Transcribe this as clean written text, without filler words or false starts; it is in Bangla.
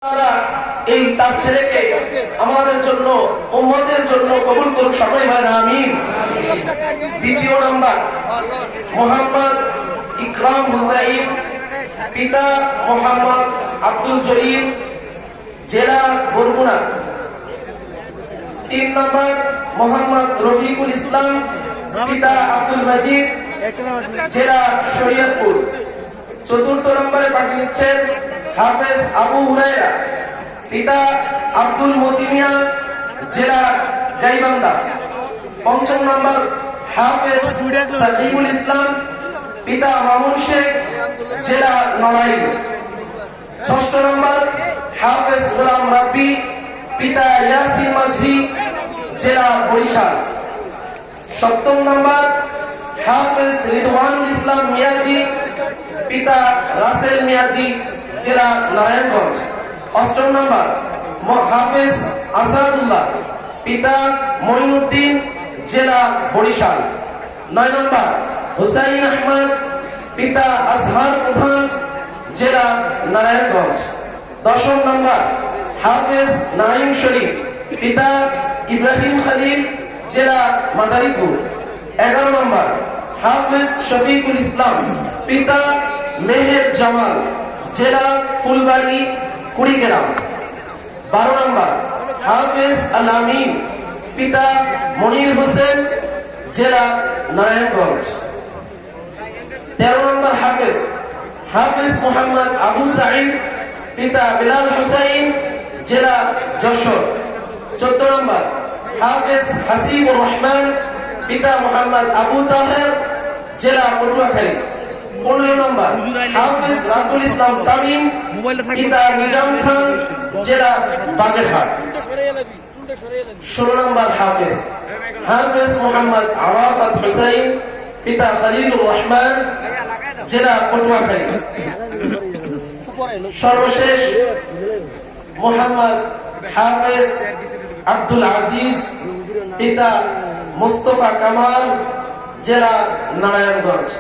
এই তার ছেলেকে আমাদের জন্য উম্মতের জন্য কবুল করুন সকলে বলেন আমিন। দ্বিতীয় নাম্বার মোহাম্মদ ইকরাম হুসাইন, পিতা মোহাম্মদ আব্দুল জলিল, জেলা বরগুনা। 3 নাম্বার মোহাম্মদ রফিকুল ইসলাম, পিতা আব্দুল মাজিদ, জেলা শরীয়তপুর। 4র্থ নম্বরে পাঠিয়ে দিচ্ছেন হাফেজ আবু হুরায়রা, পিতা আব্দুল মতিমিয়া, জেলা গাইবান্ধা। 5ম নম্বর হাফেজ সাকিবুল ইসলাম, পিতা মামুন শেখ, জেলা নড়াইল। 6ষ্ঠ নম্বর হাফেজ গোলাম রাব্বি, পিতা ইয়াসিন মাঝি, জেলা বরিশাল। 7ম নম্বর হাফেজ রিদওয়ানুল ইসলাম মিয়াজি, পিতা রাসেল মিয়াজি, জেলা নারায়ণগঞ্জ। 8ম নম্বর হাফেজ আসাদুল্লাহ, পিতা মঈনুদ্দিন, জেলা বরিশাল। 9 নম্বর হুসাইন আহমদ, পিতা আজহার প্রধান, জেলা নারায়ণগঞ্জ। 10ম নম্বর হাফেজ নাইম শরীফ, পিতা ইব্রাহিম খালিল, জেলা মাদারীপুর। 11 নম্বর হাফেজ শফিকুল ইসলাম, পিতা মেহের জামাল, জেলা ফুলবাড়ি কুড়িগ্রাম। 12 নম্বর হাফেজ আল আমিন, পিতা মনির হোসেন, জেলা নারায়ণগঞ্জ। 13 নম্বর হাফেজ মোহাম্মদ আবু সাঈদ, পিতা বিলাল হুসাইন, জেলা যশোর। 14 নম্বর হাফেজ হাসিবুর রহমান, পিতা মোহাম্মদ আবু তাহের, জেলা পটুয়াখালী। 15 নম্বর হাফেজ রাতুল ইসলাম তামিম, পিতা নিজাম খান, জেলা বাগেরহাট। 16 নম্বর হাফেজ মোহাম্মদ আরাফাত হুসাইন, পিতা খলিলুর রহমান, জেলা পটুয়াখালী। সর্বশেষ মোহাম্মদ হাফেজ আব্দুল আজিজ, পিতা মুস্তফা কামাল, জেলা নারায়ণগঞ্জ।